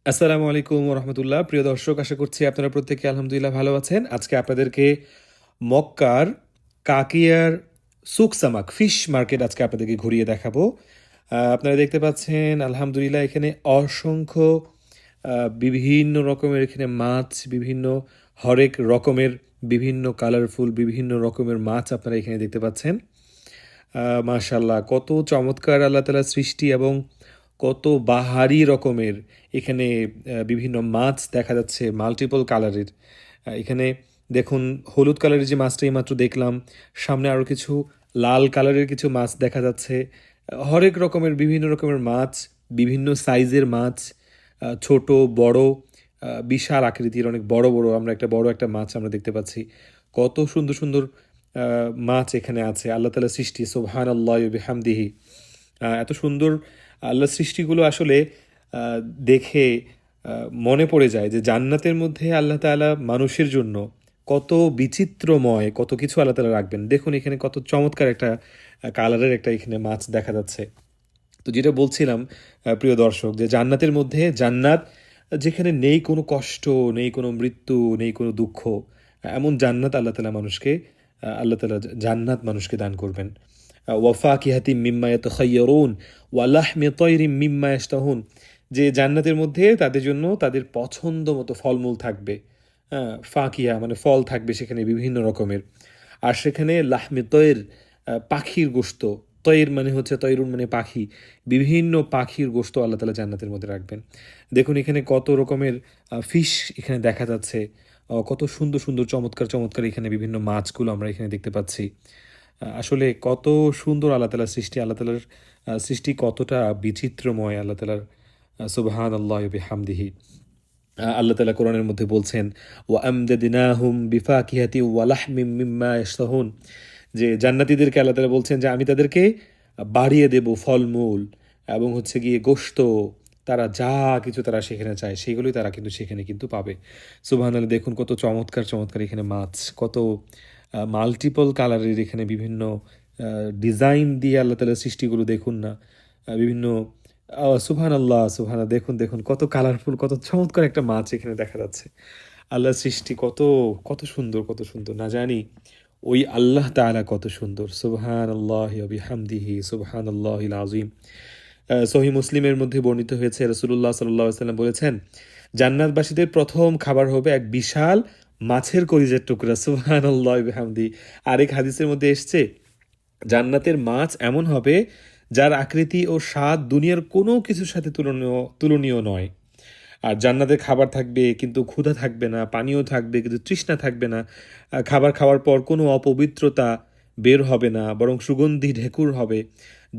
আসসালামু আলাইকুম রহমতুল্লাহ। প্রিয় দর্শক, আশা করছি আপনারা প্রত্যেকে আলহামদুলিল্লাহ ভালো আছেন। আজকে আপনাদেরকে মক্কার কাকিয়ার সুক সামাক ফিশ মার্কেট আজকে আপনাদেরকে ঘুরিয়ে দেখাবো। আপনারা দেখতে পাচ্ছেন আলহামদুলিল্লাহ এখানে অসংখ্য বিভিন্ন রকমের এখানে মাছ, বিভিন্ন হরেক রকমের বিভিন্ন কালারফুল বিভিন্ন রকমের মাছ আপনারা এখানে দেখতে পাচ্ছেন। মাশাল্লাহ, কত চমৎকার আল্লাহ তাআলার সৃষ্টি এবং কত বাহারি রকমের এখানে বিভিন্ন মাছ দেখা যাচ্ছে মাল্টিপল কালারের। এখানে দেখুন, হলুদ কালারের যে মাছটা এইমাত্র দেখলাম, সামনে আরও কিছু লাল কালারের কিছু মাছ দেখা যাচ্ছে। হরেক রকমের বিভিন্ন রকমের মাছ, বিভিন্ন সাইজের মাছ, ছোট বড়, বিশাল আকৃতির অনেক বড় বড়, আমরা একটা বড় একটা মাছ আমরা দেখতে পাচ্ছি। কত সুন্দর সুন্দর মাছ এখানে আছে। আল্লাহ তাআলার সৃষ্টি, সুবহানাল্লাহি ওয়া বিহামদিহি। এত সুন্দর আল্লাহর সৃষ্টিগুলো আসলে আহ, দেখে মনে পড়ে যায় যে জান্নাতের মধ্যে আল্লাহ তাআলা মানুষের জন্য কত বিচিত্রময় কত কিছু আল্লাহ তাআলা রাখবেন। দেখুন এখানে কত চমৎকার একটা কালারের একটা এখানে মাছ দেখা যাচ্ছে। তো যেটা বলছিলাম, প্রিয় দর্শক, যে জান্নাতের মধ্যে জান্নাত যেখানে নেই কোনো কষ্ট, নেই কোনো মৃত্যু, নেই কোনো দুঃখ, এমন জান্নাত আল্লাহ তাআলা মানুষকে আল্লাহ তাআলা জান্নাত মানুষকে দান করবেন। ওয়াফা কিহাতি মিম্মা ইয়াতাখায়্যারুন ওয়া লাহমি তায়রিম মিম্মা ইয়াশতাহুন, যে জান্নাতের মধ্যে তাদের জন্য তাদের পছন্দ মতো ফলমূল থাকবে। হ্যাঁ, ফাকিয়া মানে ফল থাকবে সেখানে বিভিন্ন রকমের। আর সেখানে লাহমে তয়ের, পাখির গোশত। তয়ের মানে হচ্ছে তয়রুন মানে পাখি, বিভিন্ন পাখির গোশত আল্লাহ তাআলা জান্নাতের মধ্যে রাখবেন। দেখুন এখানে কত রকমের ফিশ এখানে দেখা যাচ্ছে। কত সুন্দর সুন্দর চমৎকার চমৎকার এখানে বিভিন্ন মাছগুলো আমরা এখানে দেখতে পাচ্ছি। আসলে কত সুন্দর আল্লাহ তাআলার সৃষ্টি, আল্লাহ তাআলার সৃষ্টি কতটা বিচিত্রময় আল্লাহ তাআলার। সুবহানাল্লাহি ওয়া বিহামদিহি। আল্লাহ তাআলা কোরআনের মধ্যে বলছেন, ওয়া আমদাদনাহুম বিফাকিহাতি ওয়া লাহমিম মিম্মা ইয়াশতাহুন, যে জান্নাতীদেরকে আল্লাহ তাআলা বলছেন যে আমি তাদেরকে বাড়িয়ে দেব ফলমূল এবং হচ্ছে গিয়ে গোশত। তারা যা কিছু তারা সেখানে চায় সেগুলোই তারা কিন্তু সেখানে কিন্তু পাবে। সুবহানাল্লাহ, দেখুন কত চমৎকার চমৎকার এখানে মাছ, কত মাল্টিপল কালারের এখানে বিভিন্ন ডিজাইন দিয়ে আল্লাহ তাআলার সৃষ্টিগুলো দেখুন না। বিভিন্ন সুবহানাল্লাহ সুবহানাল্লাহ, দেখুন দেখুন কত কালারফুল কত চমৎকার একটা মাছ এখানে দেখা যাচ্ছে। আল্লাহর সৃষ্টি কত কত সুন্দর কত সুন্দর, না জানি ওই আল্লাহ তাআলা কত সুন্দর। সুবহানাল্লাহি ওয়া বিহামদিহি, সুবহানাল্লাহিল আযীম। সহিহ মুসলিমের মধ্যে বর্ণিত হয়েছে, রাসূলুল্লাহ সাল্লাল্লাহু আলাইহি ওয়াসাল্লাম বলেছেন, জান্নাতবাসীদের প্রথম খাবার হবে এক বিশাল মাছের কলিজার টুকরা। সুবহানাল্লাহি ওয়া বিহামদিহি। আরেক হাদিসের মধ্যে এসছে, জান্নাতের মাছ এমন হবে যার আকৃতি ও স্বাদ দুনিয়ার কোনো কিছুর সাথে তুলনীয় তুলনীয় নয়। আর জান্নাতে খাবার থাকবে কিন্তু ক্ষুধা থাকবে না, পানীয় থাকবে কিন্তু তৃষ্ণা থাকবে না। খাবার খাওয়ার পর কোনো অপবিত্রতা বের হবে না, বরং সুগন্ধি ঢেকুর হবে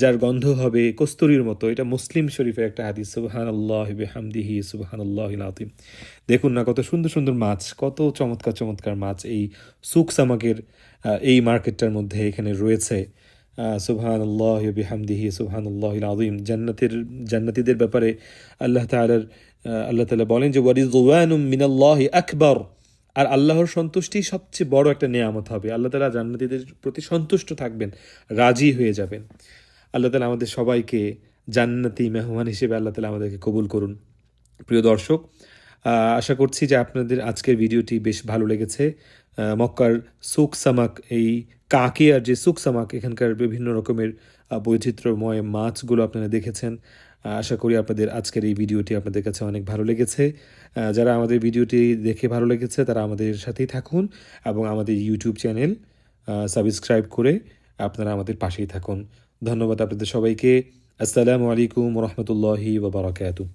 যার গন্ধ হবে কস্তুরীর মতো। এটা মুসলিম শরীফের একটা হাদিস। সুবহানাল্লাহি বিহামদিহি, সুবহানাল্লাহিল আযীম। দেখুন না কত সুন্দর সুন্দর মাছ, কত চমৎকার চমৎকার মাছ এই সুক সামাকের এই মার্কেটটার মধ্যে এখানে রয়েছে। সুবহানাল্লাহি ওয়া বিহামদিহি, সুবহানাল্লাহিল আযীম। জান্নাতীদের ব্যাপারে আল্লাহ তাআলার আল্লাহ তাআলা বলেন যে ওয়ারিদওয়ানুম মিনাল্লাহি আকবার, আর আল্লাহর সন্তুষ্টি সবচেয়ে বড় একটা নেয়ামত হবে। আল্লাহ তাআলা জান্নাতীদের প্রতি সন্তুষ্ট থাকবেন, রাজি হয়ে যাবেন। আল্লাহ তাআলা আমাদের সবাইকে জান্নাতি মেহমান হিসেবে আল্লাহ তাআলা আমাদেরকে কবুল করুন। প্রিয় দর্শক, আশা করছি যে আপনাদের আজকের ভিডিওটি বেশ ভালো লেগেছে। মক্কার সুক সামাক, এই কাকিয়ার যে সুক সামাক, এখানকার বিভিন্ন রকমের বৈচিত্র্যময় মাছগুলো আপনারা দেখেছেন। আশা করি আপনাদের আজকের এই ভিডিওটি আপনাদের কাছে অনেক ভালো লেগেছে। যারা আমাদের ভিডিওটি দেখে ভালো লেগেছে তারা আমাদের সাথেই থাকুন এবং আমাদের ইউটিউব চ্যানেল সাবস্ক্রাইব করে আপনারা আমাদের পাশেই থাকুন। ধন্যবাদ আপনাদের সবাইকে। আসসালামু আলাইকুম রহমতুল্লাহি ওয়া বারাকাতুহু।